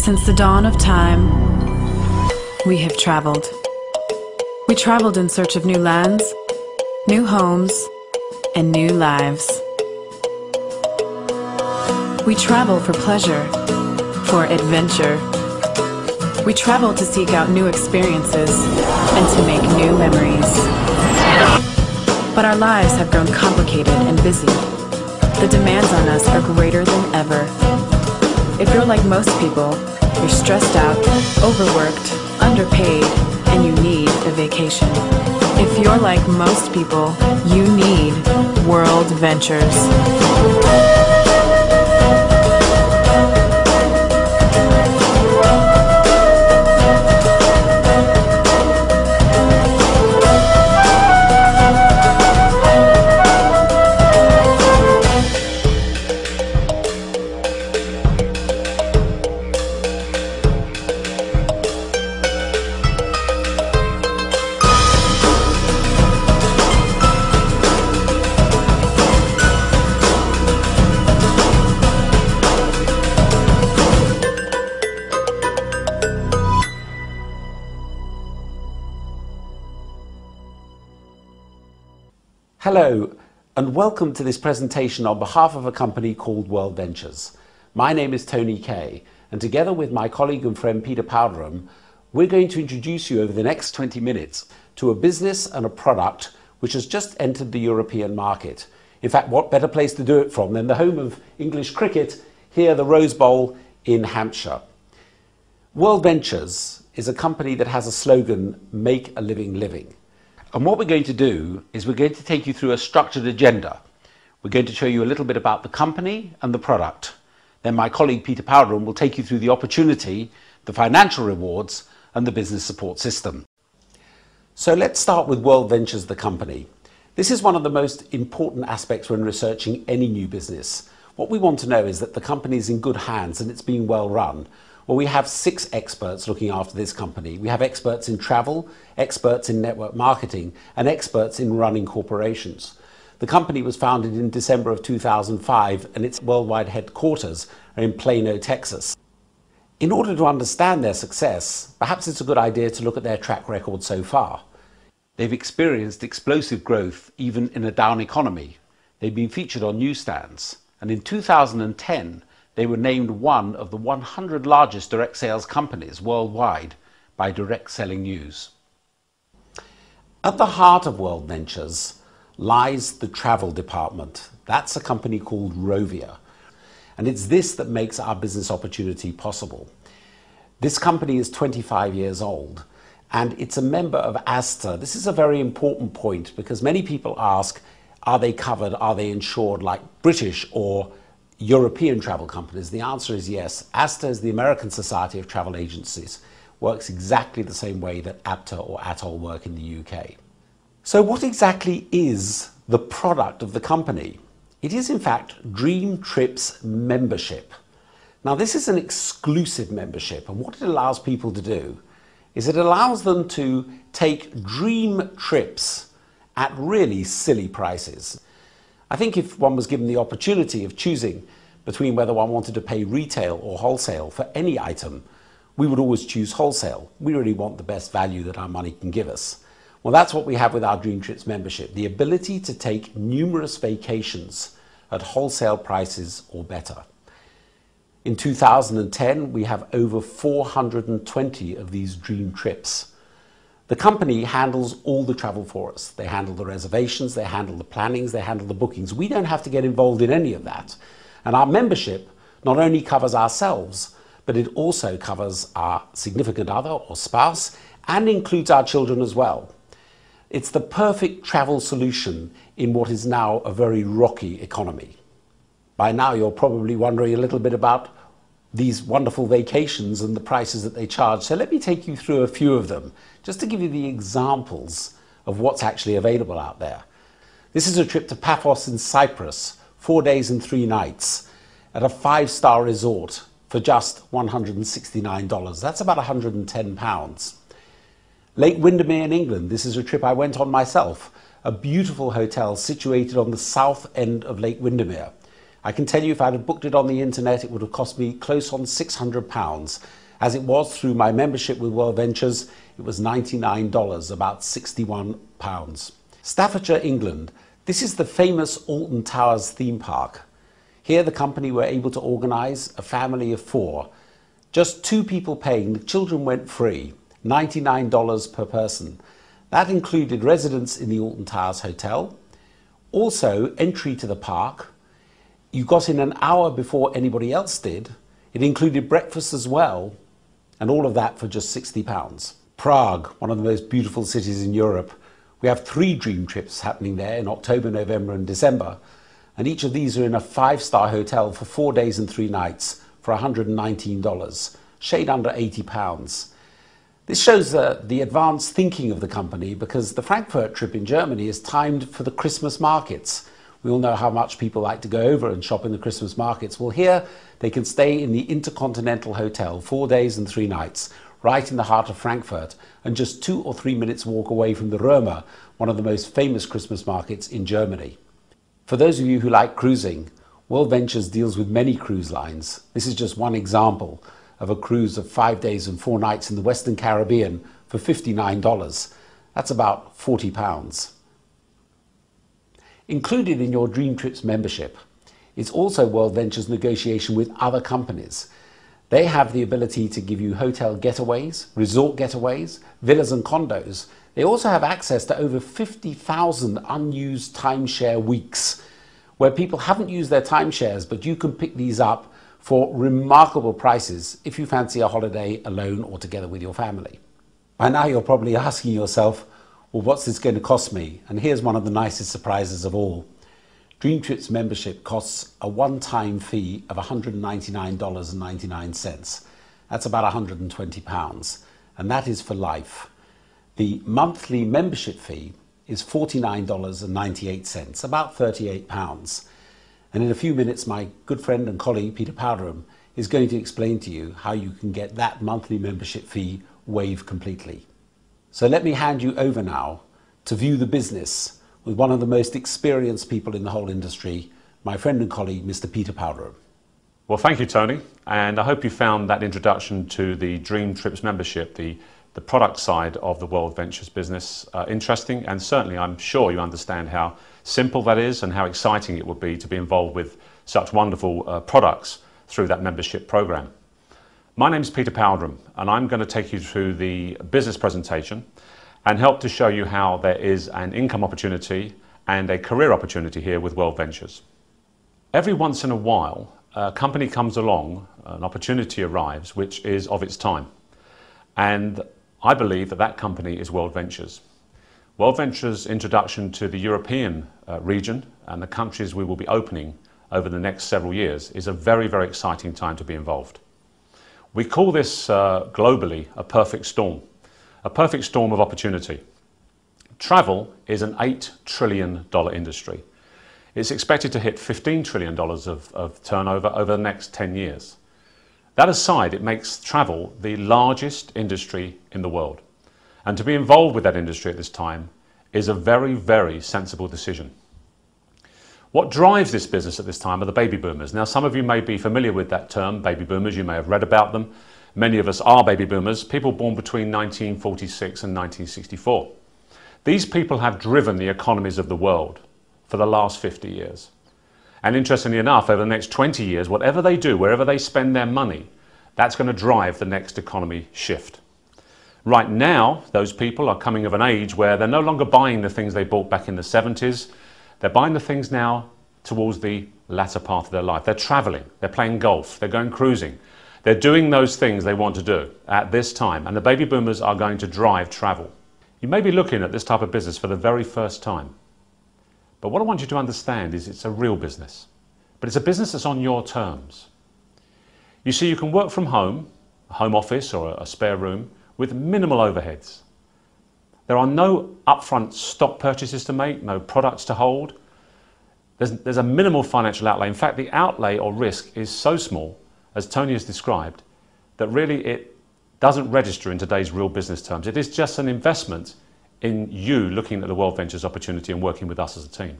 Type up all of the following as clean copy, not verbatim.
Since the dawn of time, we have traveled. We traveled in search of new lands, new homes, and new lives. We travel for pleasure, for adventure. We travel to seek out new experiences and to make new memories. But our lives have grown complicated and busy. The demands on us are greater than ever. If you're like most people, you're stressed out, overworked, underpaid, and you need a vacation. If you're like most people, you need WorldVentures. Hello, and welcome to this presentation on behalf of a company called WorldVentures. My name is Tony Kay, and together with my colleague and friend Peter Powderham, we're going to introduce you over the next 20 minutes to a business and a product which has just entered the European market. In fact, what better place to do it from than the home of English cricket, here the Rose Bowl in Hampshire. WorldVentures is a company that has a slogan, "Make a living living." And what we're going to do is we're going to take you through a structured agenda. We're going to show you a little bit about the company and the product. Then my colleague Peter Powderham will take you through the opportunity, the financial rewards, and the business support system. So let's start with WorldVentures, the company. This is one of the most important aspects when researching any new business. What we want to know is that the company is in good hands and it's being well run. Well, we have 6 experts looking after this company. We have experts in travel, experts in network marketing, and experts in running corporations. The company was founded in December of 2005, and its worldwide headquarters are in Plano, Texas. In order to understand their success, perhaps it's a good idea to look at their track record so far. They've experienced explosive growth even in a down economy. They've been featured on newsstands, and in 2010, they were named one of the 100 largest direct sales companies worldwide by Direct Selling News. At the heart of WorldVentures lies the travel department. That's a company called Rovia. And it's this that makes our business opportunity possible. This company is 25 years old and it's a member of ASTA. This is a very important point because many people ask, are they covered, are they insured like British or European travel companies? The answer is yes. ASTA is the American Society of Travel Agencies. Works exactly the same way that APTA or ATOL work in the UK. So what exactly is the product of the company? It is in fact Dreamtrips membership. Now this is an exclusive membership, and what it allows people to do is it allows them to take dream trips at really silly prices. I think if one was given the opportunity of choosing between whether one wanted to pay retail or wholesale for any item, we would always choose wholesale. We really want the best value that our money can give us. Well, that's what we have with our Dreamtrips membership, the ability to take numerous vacations at wholesale prices or better. In 2010, we have over 420 of these Dreamtrips. The company handles all the travel for us. They handle the reservations, they handle the plannings, they handle the bookings. We don't have to get involved in any of that. And our membership not only covers ourselves, but it also covers our significant other or spouse and includes our children as well. It's the perfect travel solution in what is now a very rocky economy. By now you're probably wondering a little bit about these wonderful vacations and the prices that they charge. So let me take you through a few of them, just to give you the examples of what's actually available out there. This is a trip to Paphos in Cyprus, 4 days and 3 nights at a 5-star resort for just $169. That's about £110. Lake Windermere in England. This is a trip I went on myself. A beautiful hotel situated on the south end of Lake Windermere. I can tell you if I'd have booked it on the internet, it would have cost me close on £600. As it was through my membership with WorldVentures, it was $99, about £61. Staffordshire, England. This is the famous Alton Towers theme park. Here the company were able to organise a family of 4. Just 2 people paying, the children went free, $99 per person. That included residence in the Alton Towers Hotel, also entry to the park. You got in an hour before anybody else did. It included breakfast as well, and all of that for just £60. Prague, one of the most beautiful cities in Europe. We have 3 dream trips happening there in October, November and December, and each of these are in a 5-star hotel for 4 days and 3 nights for $119, shade under £80. This shows the advanced thinking of the company, because the Frankfurt trip in Germany is timed for the Christmas markets. We all know how much people like to go over and shop in the Christmas markets. Well, here they can stay in the Intercontinental Hotel 4 days and 3 nights, right in the heart of Frankfurt, and just 2 or 3 minutes walk away from the Roma, one of the most famous Christmas markets in Germany. For those of you who like cruising, WorldVentures deals with many cruise lines. This is just one example of a cruise of 5 days and 4 nights in the Western Caribbean for $59. That's about £40. Included in your Dreamtrips membership is also WorldVentures negotiation with other companies. They have the ability to give you hotel getaways, resort getaways, villas and condos. They also have access to over 50,000 unused timeshare weeks, where people haven't used their timeshares, but you can pick these up for remarkable prices if you fancy a holiday alone or together with your family. By now you're probably asking yourself, well, what's this going to cost me? And here's one of the nicest surprises of all. Dreamtrips membership costs a one-time fee of $199.99. That's about £120, and that is for life. The monthly membership fee is $49.98, about £38. And in a few minutes, my good friend and colleague, Peter Powderham, is going to explain to you how you can get that monthly membership fee waived completely. So let me hand you over now to view the business with one of the most experienced people in the whole industry, my friend and colleague, Mr. Peter Powderham. Well, thank you, Tony. And I hope you found that introduction to the Dreamtrips membership, the product side of the WorldVentures business, interesting. And certainly I'm sure you understand how simple that is and how exciting it would be to be involved with such wonderful products through that membership program. My name is Peter Powderham, and I'm going to take you through the business presentation and help to show you how there is an income opportunity and a career opportunity here with WorldVentures. Every once in a while, a company comes along, an opportunity arrives which is of its time. And I believe that that company is WorldVentures. WorldVentures' introduction to the European region and the countries we will be opening over the next several years is a very, very exciting time to be involved. We call this globally a perfect storm of opportunity. Travel is an $8 trillion industry. It's expected to hit $15 trillion of turnover over the next 10 years. That aside, it makes travel the largest industry in the world. And to be involved with that industry at this time is a very, very sensible decision. What drives this business at this time are the baby boomers. Now, some of you may be familiar with that term, baby boomers. You may have read about them. Many of us are baby boomers, people born between 1946 and 1964. These people have driven the economies of the world for the last 50 years. And interestingly enough, over the next 20 years, whatever they do, wherever they spend their money, that's going to drive the next economy shift. Right now, those people are coming of an age where they're no longer buying the things they bought back in the 70s. They're buying the things now towards the latter part of their life. They're traveling, they're playing golf, they're going cruising. They're doing those things they want to do at this time, and the baby boomers are going to drive travel. You may be looking at this type of business for the very first time. But what I want you to understand is it's a real business, but it's a business that's on your terms. You see, you can work from home, a home office or a spare room, with minimal overheads. There are no upfront stock purchases to make, no products to hold. There's a minimal financial outlay. In fact, the outlay or risk is so small, as Tony has described, that really it doesn't register in today's real business terms. It is just an investment in you looking at the WorldVentures opportunity and working with us as a team.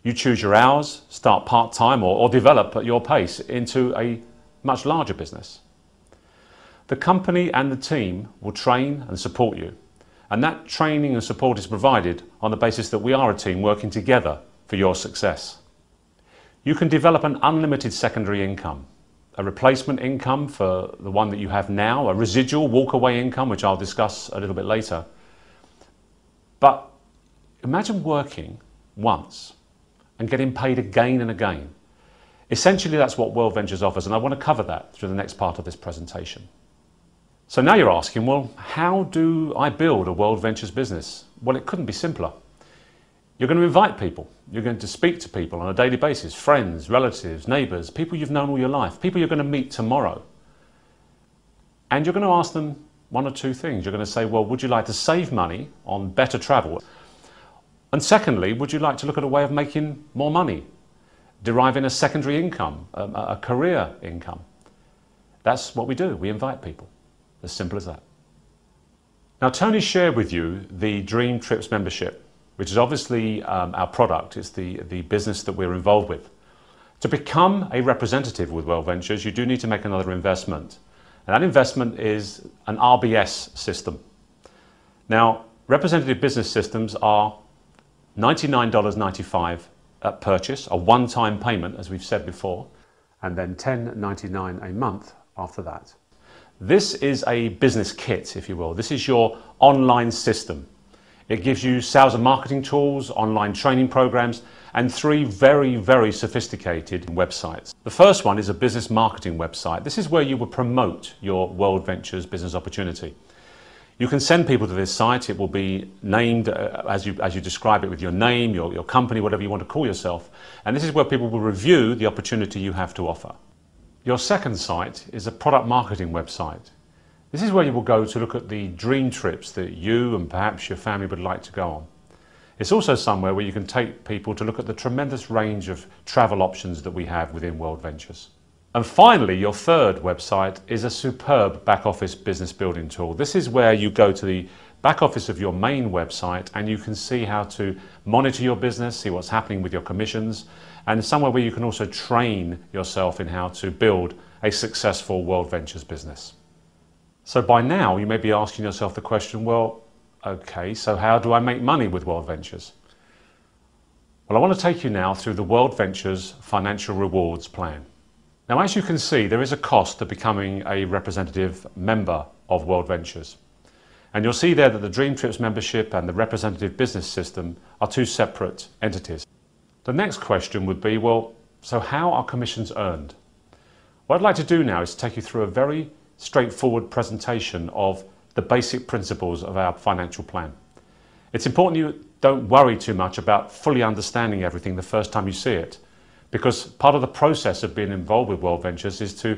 You choose your hours, start part-time or develop at your pace into a much larger business. The company and the team will train and support you. And that training and support is provided on the basis that we are a team working together for your success. You can develop an unlimited secondary income, a replacement income for the one that you have now, a residual walkaway income, which I'll discuss a little bit later. But imagine working once and getting paid again and again. Essentially, that's what WorldVentures offers, and I want to cover that through the next part of this presentation. So now you're asking, well, how do I build a WorldVentures business? Well, it couldn't be simpler. You're going to invite people. You're going to speak to people on a daily basis, friends, relatives, neighbours, people you've known all your life, people you're going to meet tomorrow. And you're going to ask them one or two things. You're going to say, well, would you like to save money on better travel? And secondly, would you like to look at a way of making more money, deriving a secondary income, a career income? That's what we do. We invite people. As simple as that. Now, Tony shared with you the Dreamtrips membership, which is obviously our product. It's the business that we're involved with. To become a representative with WorldVentures, you do need to make another investment. And that investment is an RBS system. Now, representative business systems are $99.95 at purchase, a one-time payment, as we've said before, and then $10.99 a month after that. This is a business kit, if you will. This is your online system. It gives you sales and marketing tools, online training programs, and 3 very, very sophisticated websites. The first one is a business marketing website. This is where you will promote your WorldVentures business opportunity. You can send people to this site. It will be named as you describe it, with your name, your company, whatever you want to call yourself. And this is where people will review the opportunity you have to offer. Your second site is a product marketing website. This is where you will go to look at the dream trips that you and perhaps your family would like to go on. It's also somewhere where you can take people to look at the tremendous range of travel options that we have within WorldVentures. And finally, your third website is a superb back office business building tool. This is where you go to the back office of your main website and you can see how to monitor your business, see what's happening with your commissions, and somewhere where you can also train yourself in how to build a successful WorldVentures business. So by now you may be asking yourself the question, well, okay, so how do I make money with WorldVentures? Well, I want to take you now through the WorldVentures financial rewards plan. Now, as you can see, there is a cost to becoming a representative member of WorldVentures. And you'll see there that the Dreamtrips membership and the representative business system are 2 separate entities. The next question would be, well, so how are commissions earned? What I'd like to do now is take you through a very straightforward presentation of the basic principles of our financial plan. It's important you don't worry too much about fully understanding everything the first time you see it, because part of the process of being involved with WorldVentures is to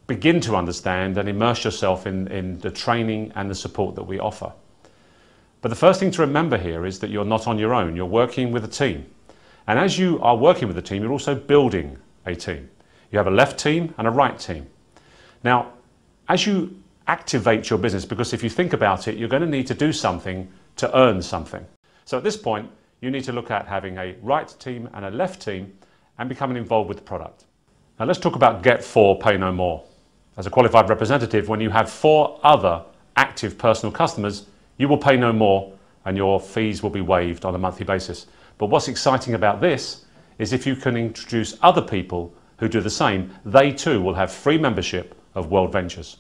begin to understand and immerse yourself in the training and the support that we offer. But the first thing to remember here is that you're not on your own. You're working with a team. And as you are working with a team, you're also building a team. You have a left team and a right team. Now, as you activate your business, because if you think about it, you're going to need to do something to earn something. So at this point, you need to look at having a right team and a left team and becoming involved with the product. Now let's talk about get 4, pay no more. As a qualified representative, when you have 4 other active personal customers, you will pay no more and your fees will be waived on a monthly basis. But what's exciting about this is if you can introduce other people who do the same, they too will have free membership of WorldVentures.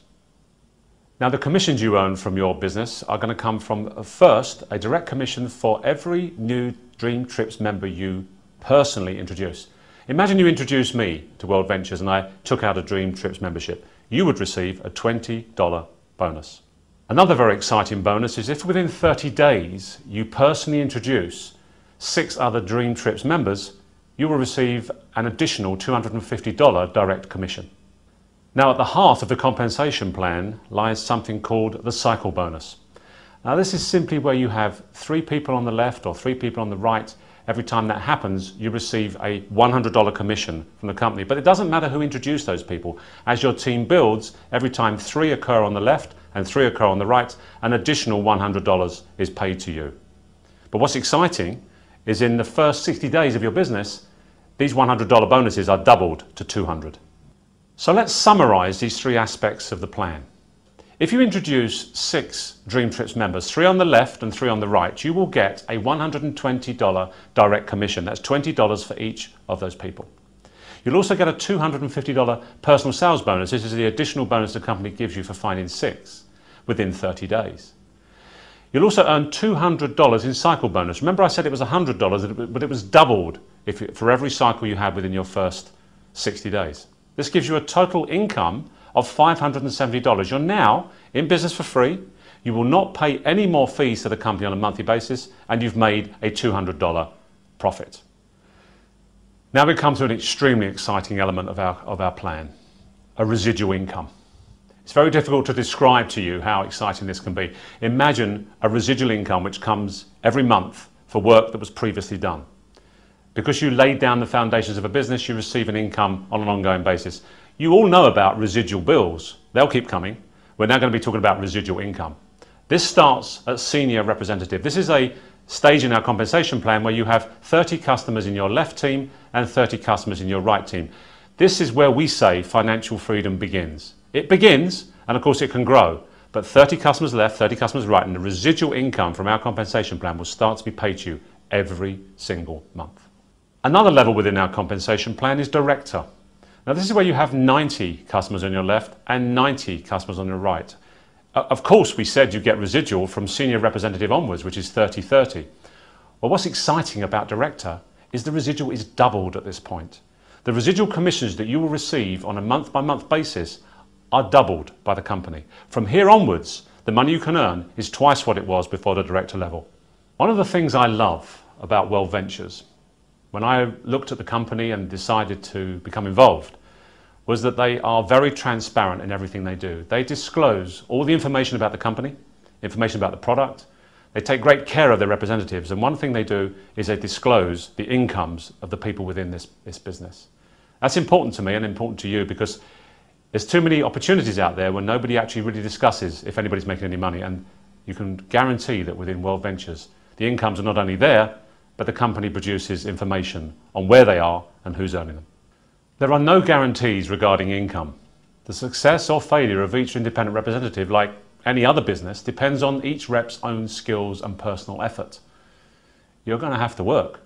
Now the commissions you earn from your business are going to come from, first, a direct commission for every new Dreamtrips member you personally introduce. Imagine you introduced me to WorldVentures and I took out a Dreamtrips membership. You would receive a $20 bonus. Another very exciting bonus is if within 30 days you personally introduce 6 other Dreamtrips members, you will receive an additional $250 direct commission. Now at the heart of the compensation plan lies something called the cycle bonus. Now this is simply where you have 3 people on the left or 3 people on the right. Every time that happens, you receive a $100 commission from the company. But it doesn't matter who introduced those people. As your team builds, every time 3 occur on the left and 3 occur on the right, an additional $100 is paid to you. But what's exciting is in the first 60 days of your business, these $100 bonuses are doubled to $200. So let's summarize these three aspects of the plan. If you introduce 6 Dreamtrips members, 3 on the left and 3 on the right, you will get a $120 direct commission. That's $20 for each of those people. You'll also get a $250 personal sales bonus. This is the additional bonus the company gives you for finding 6 within 30 days. You'll also earn $200 in cycle bonus. Remember I said it was $100, but it was doubled for every cycle you had within your first 60 days. This gives you a total income of $570. You're now in business for free. You will not pay any more fees to the company on a monthly basis, and you've made a $200 profit. Now we come to an extremely exciting element of our plan, a residual income. It's very difficult to describe to you how exciting this can be. Imagine a residual income which comes every month for work that was previously done. Because you laid down the foundations of a business, you receive an income on an ongoing basis. You all know about residual bills. They'll keep coming. We're now going to be talking about residual income. This starts at senior representative. This is a stage in our compensation plan where you have 30 customers in your left team and 30 customers in your right team. This is where we say financial freedom begins. It begins, and of course it can grow, but 30 customers left, 30 customers right, and the residual income from our compensation plan will start to be paid to you every single month. Another level within our compensation plan is director. Now this is where you have 90 customers on your left and 90 customers on your right. Of course we said you get residual from senior representative onwards, which is 30-30. Well, what's exciting about director is the residual is doubled at this point. The residual commissions that you will receive on a month-by-month basis are doubled by the company. From here onwards, the money you can earn is twice what it was before the director level. One of the things I love about WorldVentures, when I looked at the company and decided to become involved, was that they are very transparent in everything they do. They disclose all the information about the company, information about the product. They take great care of their representatives, and one thing they do is they disclose the incomes of the people within this business. That's important to me and important to you because there's too many opportunities out there where nobody actually really discusses if anybody's making any money, and you can guarantee that within WorldVentures, the incomes are not only there, but the company produces information on where they are and who's earning them. There are no guarantees regarding income. The success or failure of each independent representative, like any other business, depends on each rep's own skills and personal effort. You're going to have to work.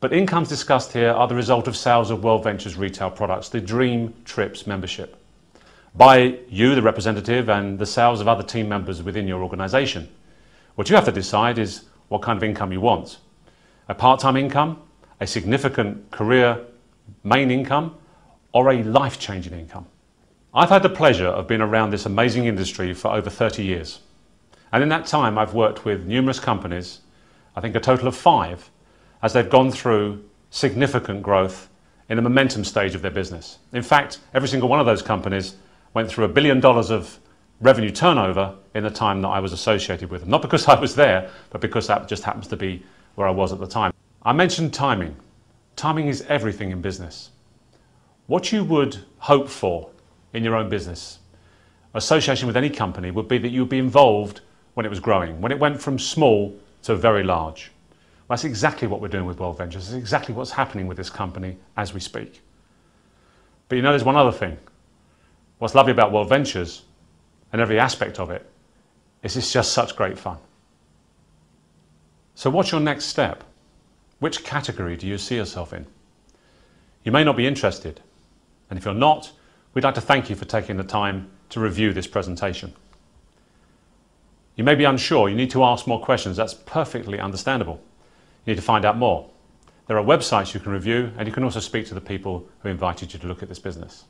But incomes discussed here are the result of sales of WorldVentures retail products, the Dreamtrips membership, by you, the representative, and the sales of other team members within your organisation. What you have to decide is what kind of income you want. A part-time income, a significant career main income, or a life-changing income. I've had the pleasure of being around this amazing industry for over 30 years. And in that time, I've worked with numerous companies, I think a total of 5, as they've gone through significant growth in the momentum stage of their business. In fact, every single one of those companies went through $1 billion of revenue turnover in the time that I was associated with them. Not because I was there, but because that just happens to be where I was at the time. I mentioned timing. Timing is everything in business. What you would hope for in your own business, association with any company, would be that you'd be involved when it was growing, when it went from small to very large. Well, that's exactly what we're doing with WorldVentures. It's exactly what's happening with this company as we speak. But you know, there's one other thing. What's lovely about WorldVentures and every aspect of it is it's just such great fun. So what's your next step? Which category do you see yourself in? You may not be interested, and if you're not, we'd like to thank you for taking the time to review this presentation. You may be unsure, you need to ask more questions, that's perfectly understandable. You need to find out more. There are websites you can review, and you can also speak to the people who invited you to look at this business.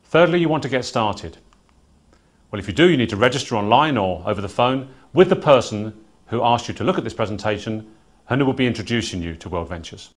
Thirdly, you want to get started. Well, if you do, you need to register online or over the phone with the person who asked you to look at this presentation and who will be introducing you to WorldVentures.